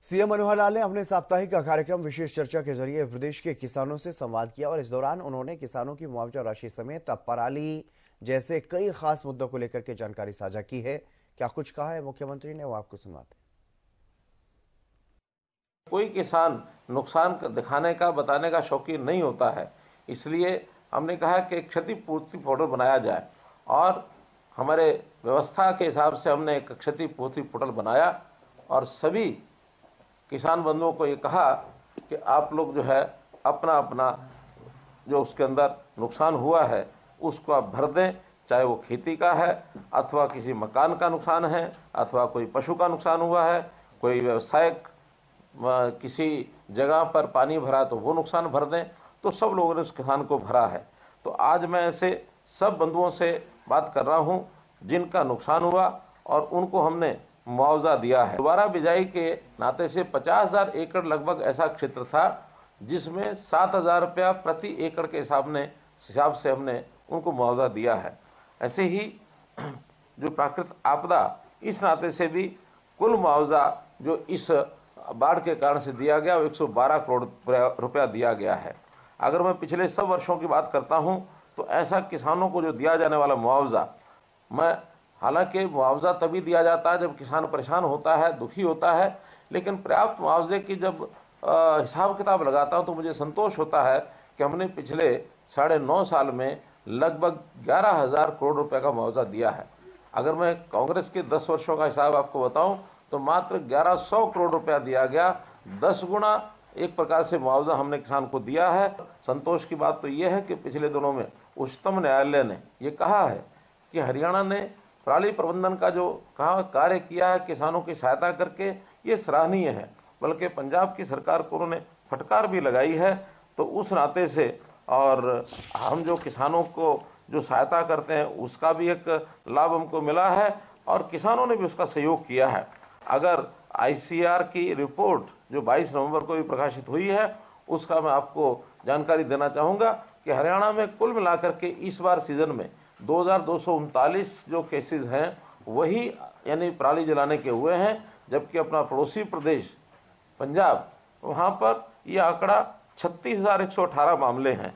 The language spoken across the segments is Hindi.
सीएम मनोहर लाल ने अपने साप्ताहिक कार्यक्रम विशेष चर्चा के जरिए प्रदेश के किसानों से संवाद किया और इस दौरान उन्होंने किसानों की मुआवजा राशि समेत पराली जैसे कई खास मुद्दों को लेकर के जानकारी साझा की है। क्या कुछ कहा है मुख्यमंत्री ने, वो आपको सुनवाते हैं। कोई किसान नुकसान दिखाने का बताने का शौकीन नहीं होता है, इसलिए हमने कहा कि क्षतिपूर्ति पोर्टल बनाया जाए और हमारे व्यवस्था के हिसाब से हमने एक क्षतिपूर्ति पोर्टल बनाया और सभी किसान बंधुओं को ये कहा कि आप लोग जो है अपना अपना जो उसके अंदर नुकसान हुआ है उसको आप भर दें, चाहे वो खेती का है अथवा किसी मकान का नुकसान है अथवा कोई पशु का नुकसान हुआ है, कोई व्यवसायिक किसी जगह पर पानी भरा तो वो नुकसान भर दें। तो सब लोगों ने उस किसान को भरा है। तो आज मैं ऐसे सब बंधुओं से बात कर रहा हूं जिनका नुकसान हुआ और उनको हमने मुआवजा दिया है। दोबारा बिजाई के नाते से 50,000 एकड़ लगभग ऐसा क्षेत्र था जिसमें 7,000 रुपया प्रति एकड़ के हिसाब से हमने उनको मुआवजा दिया है। ऐसे ही जो प्राकृतिक आपदा, इस नाते से भी कुल मुआवजा जो इस बाढ़ के कारण से दिया गया वो 112 करोड़ रुपया दिया गया है। अगर मैं पिछले सब वर्षों की बात करता हूं तो ऐसा किसानों को जो दिया जाने वाला मुआवजा, मैं हालांकि मुआवजा तभी दिया जाता है जब किसान परेशान होता है, दुखी होता है, लेकिन पर्याप्त मुआवजे की जब हिसाब किताब लगाता हूं तो मुझे संतोष होता है कि हमने पिछले 9.5 साल में लगभग 11,000 करोड़ रुपए का मुआवजा दिया है। अगर मैं कांग्रेस के 10 वर्षों का हिसाब आपको बताऊं तो मात्र 1100 करोड़ रुपया दिया गया। 10 गुना एक प्रकार से मुआवजा हमने किसान को दिया है। संतोष की बात तो यह है कि पिछले दिनों में उच्चतम न्यायालय ने यह कहा है कि हरियाणा ने पराली प्रबंधन का जो कार्य किया है किसानों की सहायता करके, ये सराहनीय है। बल्कि पंजाब की सरकार को उन्होंने फटकार भी लगाई है। तो उस नाते से और हम जो किसानों को जो सहायता करते हैं उसका भी एक लाभ हमको मिला है और किसानों ने भी उसका सहयोग किया है। अगर आईसीआर की रिपोर्ट जो 22 नवंबर को भी प्रकाशित हुई है उसका मैं आपको जानकारी देना चाहूँगा कि हरियाणा में कुल मिलाकर के इस बार सीजन में 2,239 जो केसेस हैं वही यानी पराली जलाने के हुए हैं, जबकि अपना पड़ोसी प्रदेश पंजाब, वहाँ पर यह आंकड़ा 36,118 मामले हैं।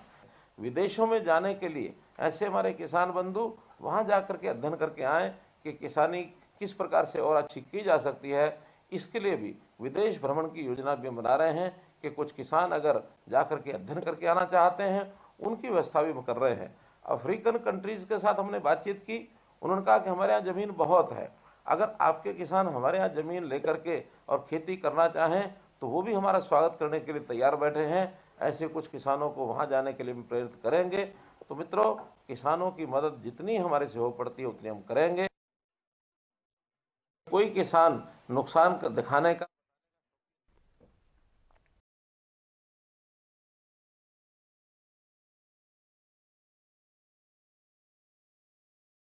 विदेशों में जाने के लिए ऐसे हमारे किसान बंधु वहाँ जाकर के अध्ययन करके आए कि किसानी किस प्रकार से और अच्छी की जा सकती है। इसके लिए भी विदेश भ्रमण की योजना भी हम बना रहे हैं कि कुछ किसान अगर जाकर के अध्ययन करके आना चाहते हैं उनकी व्यवस्था भी कर रहे हैं। अफ्रीकन कंट्रीज के साथ हमने बातचीत की, उन्होंने कहा कि हमारे यहाँ जमीन बहुत है, अगर आपके किसान हमारे यहाँ जमीन लेकर के और खेती करना चाहें तो वो भी हमारा स्वागत करने के लिए तैयार बैठे हैं। ऐसे कुछ किसानों को वहाँ जाने के लिए भी प्रेरित करेंगे। तो मित्रों, किसानों की मदद जितनी हमारे से हो पड़ती है उतनी हम करेंगे। कोई किसान नुकसान दिखाने का